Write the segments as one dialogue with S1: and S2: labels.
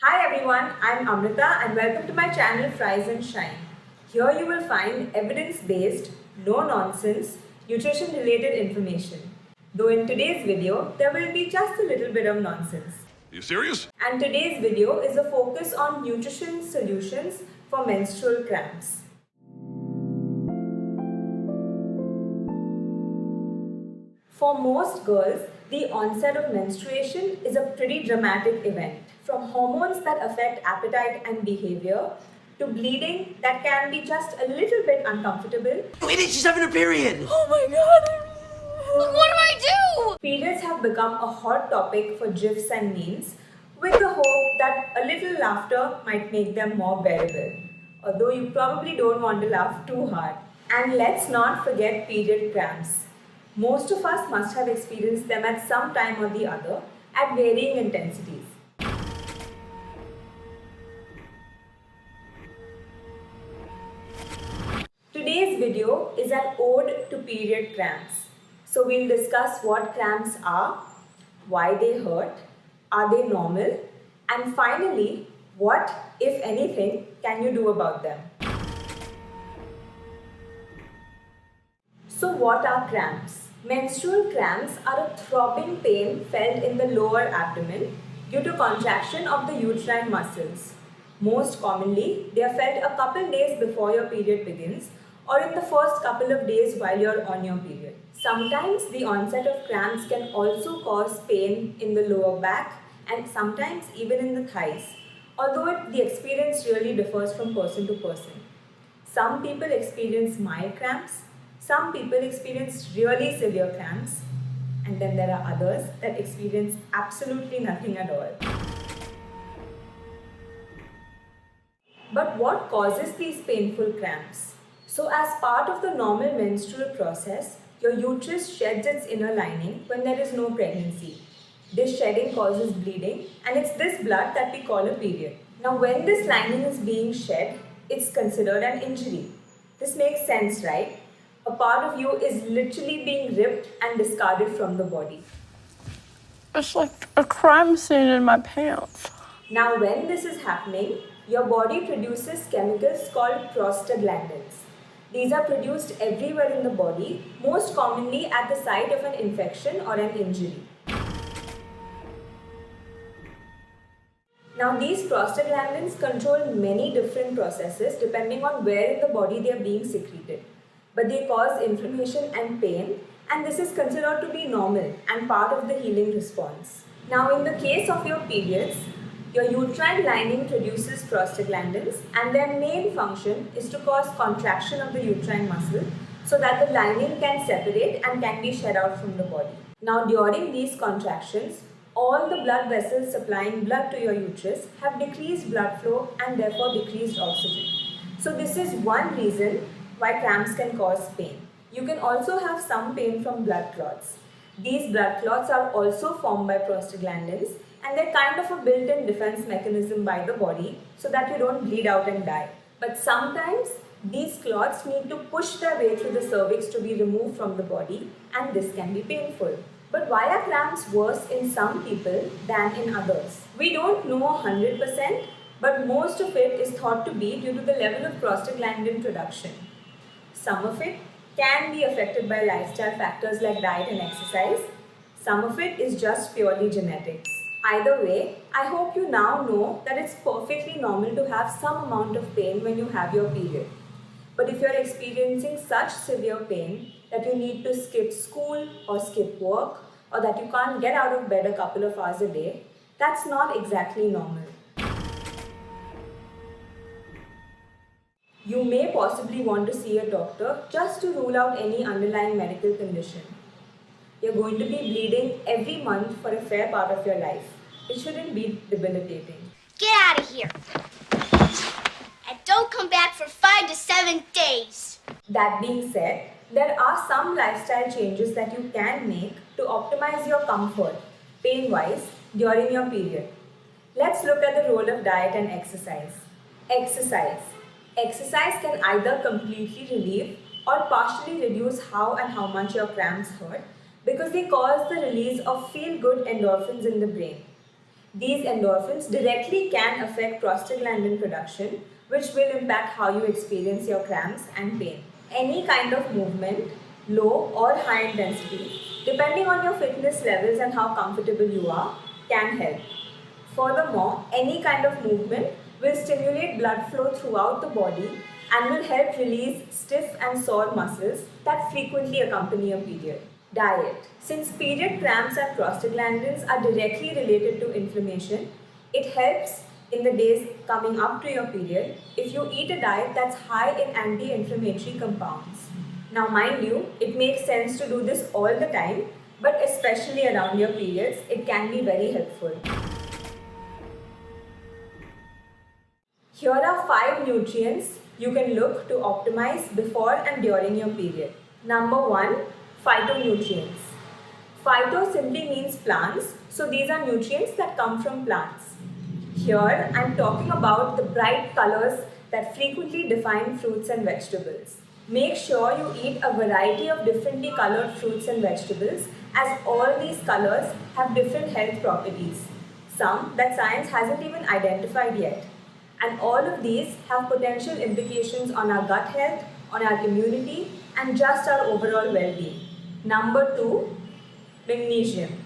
S1: Hi everyone, I'm Amrita and welcome to my channel Fries and Shine. Here you will find evidence-based, no-nonsense, nutrition-related information. Though in today's video, there will be just a little bit of nonsense.
S2: You serious?
S1: And today's video is a focus on nutrition solutions for menstrual cramps. For most girls, the onset of menstruation is a pretty dramatic event. From hormones that affect appetite and behavior to bleeding that can be just a little bit uncomfortable.
S3: Oh, idiot, she's having her period!
S4: Oh my god! Look, what do I do?
S1: Periods have become a hot topic for GIFs and memes with the hope that a little laughter might make them more bearable. Although you probably don't want to laugh too hard. And let's not forget period cramps. Most of us must have experienced them at some time or the other at varying intensities. Today's video is an ode to period cramps. So we'll discuss what cramps are, why they hurt, are they normal, and finally, what, if anything, can you do about them? So what are cramps? Menstrual cramps are a throbbing pain felt in the lower abdomen due to contraction of the uterine muscles. Most commonly, they are felt a couple days before your period begins or in the first couple of days while you're on your period. Sometimes the onset of cramps can also cause pain in the lower back and sometimes even in the thighs, although the experience really differs from person to person. Some people experience mild cramps. Some people experience really severe cramps, and then there are others that experience absolutely nothing at all. But what causes these painful cramps? So as part of the normal menstrual process, your uterus sheds its inner lining when there is no pregnancy. This shedding causes bleeding, and it's this blood that we call a period. Now when this lining is being shed, it's considered an injury. This makes sense, right? A part of you is literally being ripped and discarded from the body.
S4: It's like a crime scene in my pants.
S1: Now when this is happening, your body produces chemicals called prostaglandins. These are produced everywhere in the body, most commonly at the site of an infection or an injury. Now these prostaglandins control many different processes depending on where in the body they are being secreted. But they cause inflammation and pain, and this is considered to be normal and part of the healing response. Now in the case of your periods, your uterine lining produces prostaglandins and their main function is to cause contraction of the uterine muscle so that the lining can separate and can be shed out from the body. Now during these contractions, all the blood vessels supplying blood to your uterus have decreased blood flow and therefore decreased oxygen. So this is one reason why cramps can cause pain. You can also have some pain from blood clots. These blood clots are also formed by prostaglandins and they're kind of a built-in defense mechanism by the body so that you don't bleed out and die. But sometimes these clots need to push their way through the cervix to be removed from the body, and this can be painful. But why are cramps worse in some people than in others? We don't know 100%, but most of it is thought to be due to the level of prostaglandin production. Some of it can be affected by lifestyle factors like diet and exercise. Some of it is just purely genetics. Either way, I hope you now know that it's perfectly normal to have some amount of pain when you have your period. But if you're experiencing such severe pain that you need to skip school or skip work or that you can't get out of bed a couple of hours a day, that's not exactly normal. You may possibly want to see a doctor just to rule out any underlying medical condition. You're going to be bleeding every month for a fair part of your life. It shouldn't be debilitating.
S5: Get out of here. And don't come back for 5 to 7 days.
S1: That being said, there are some lifestyle changes that you can make to optimize your comfort, pain-wise, during your period. Let's look at the role of diet and exercise. Exercise. Exercise can either completely relieve or partially reduce how and how much your cramps hurt because they cause the release of feel-good endorphins in the brain. These endorphins directly can affect prostaglandin production, which will impact how you experience your cramps and pain. Any kind of movement, low or high intensity, depending on your fitness levels and how comfortable you are, can help. Furthermore, any kind of movement will stimulate blood flow throughout the body and will help release stiff and sore muscles that frequently accompany a period. Diet. Since period cramps and prostaglandins are directly related to inflammation, it helps in the days coming up to your period if you eat a diet that's high in anti-inflammatory compounds. Now, mind you, it makes sense to do this all the time, but especially around your periods, it can be very helpful. Here are 5 nutrients you can look to optimize before and during your period. Number 1, phytonutrients. Phyto simply means plants, so these are nutrients that come from plants. Here I am talking about the bright colors that frequently define fruits and vegetables. Make sure you eat a variety of differently colored fruits and vegetables, as all these colors have different health properties, some that science hasn't even identified yet. And all of these have potential implications on our gut health, on our immunity, and just our overall well-being. Number 2, magnesium.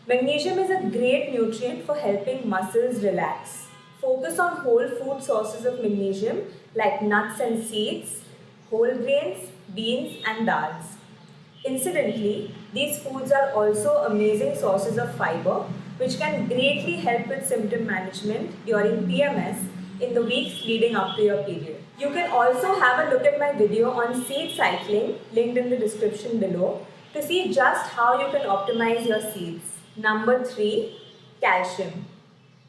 S1: Magnesium is a great nutrient for helping muscles relax. Focus on whole food sources of magnesium like nuts and seeds, whole grains, beans, and dals. Incidentally, these foods are also amazing sources of fiber, which can greatly help with symptom management during PMS in the weeks leading up to your period. You can also have a look at my video on seed cycling, linked in the description below, to see just how you can optimize your seeds. Number 3, calcium.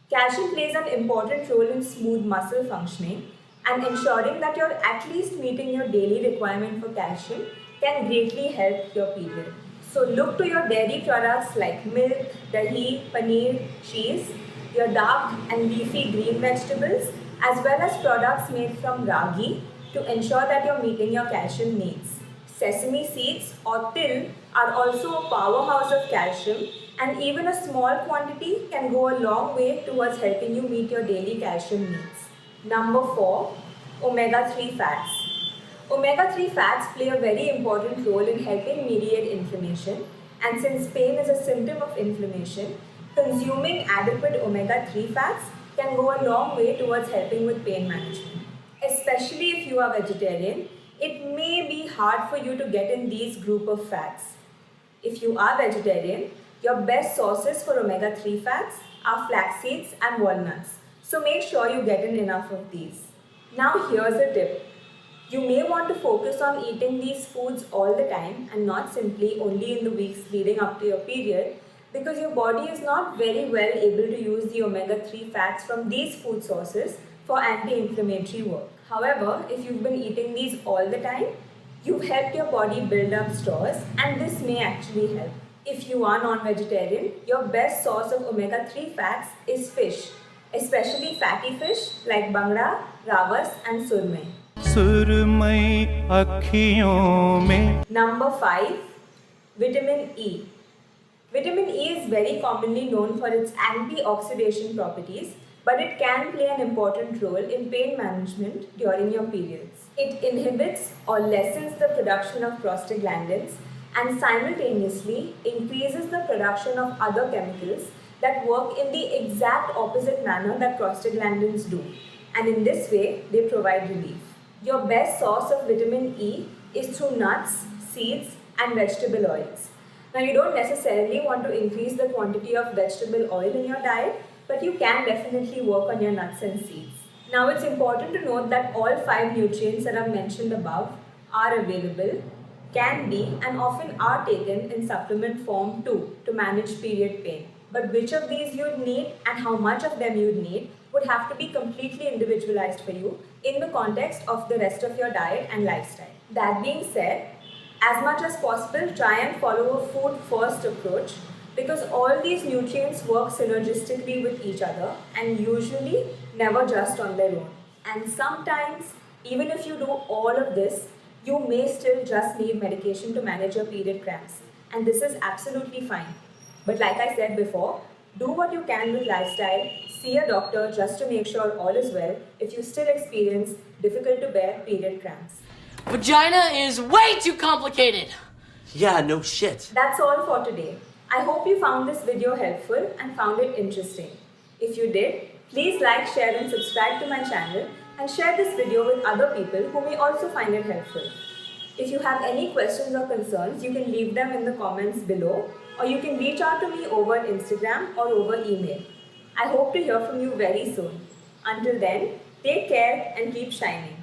S1: Calcium plays an important role in smooth muscle functioning, and ensuring that you're at least meeting your daily requirement for calcium can greatly help your period. So look to your dairy products like milk, dahi, paneer, cheese, your dark and leafy green vegetables, as well as products made from ragi to ensure that you're meeting your calcium needs. Sesame seeds or til are also a powerhouse of calcium, and even a small quantity can go a long way towards helping you meet your daily calcium needs. Number 4, omega-3 fats. Omega-3 fats play a very important role in helping mediate inflammation, and since pain is a symptom of inflammation, consuming adequate omega-3 fats can go a long way towards helping with pain management. Especially if you are vegetarian, it may be hard for you to get in these group of fats. If you are vegetarian, your best sources for omega-3 fats are flax seeds and walnuts, so make sure you get in enough of these. Now here's a tip. You may want to focus on eating these foods all the time and not simply only in the weeks leading up to your period, because your body is not very well able to use the omega-3 fats from these food sources for anti-inflammatory work. However, if you've been eating these all the time, you've helped your body build up stores, and this may actually help. If you are non-vegetarian, your best source of omega-3 fats is fish, especially fatty fish like bangda, rawas and surmai.
S2: सुरमई अखियों में.
S1: Number 5, vitamin E. Vitamin E is very commonly known for its antioxidant properties, but it can play an important role in pain management during your periods. It inhibits or lessens the production of prostaglandins and simultaneously increases the production of other chemicals that work in the exact opposite manner that prostaglandins do, and in this way they provide relief. Your best source of vitamin E is through nuts, seeds and vegetable oils. Now you don't necessarily want to increase the quantity of vegetable oil in your diet, but you can definitely work on your nuts and seeds. Now it's important to note that all 5 nutrients that I've mentioned above are available, can be and often are taken in supplement form too to manage period pain. But which of these you'd need and how much of them you'd need would have to be completely individualized for you in the context of the rest of your diet and lifestyle. That being said, as much as possible, try and follow a food first approach, because all these nutrients work synergistically with each other and usually never just on their own. And sometimes, even if you do all of this, you may still just need medication to manage your period cramps. And this is absolutely fine. But like I said before, Do what you can with lifestyle. See a doctor just to make sure all is well if you still experience difficult to bear period cramps.
S3: Vagina is way too complicated.
S6: Yeah, no shit.
S1: That's all for today. I hope you found this video helpful and found it interesting. If you did, please like, share and subscribe to my channel and share this video with other people who may also find it helpful. If you have any questions or concerns, you can leave them in the comments below or you can reach out to me over Instagram or over email. I hope to hear from you very soon. Until then, take care and keep shining.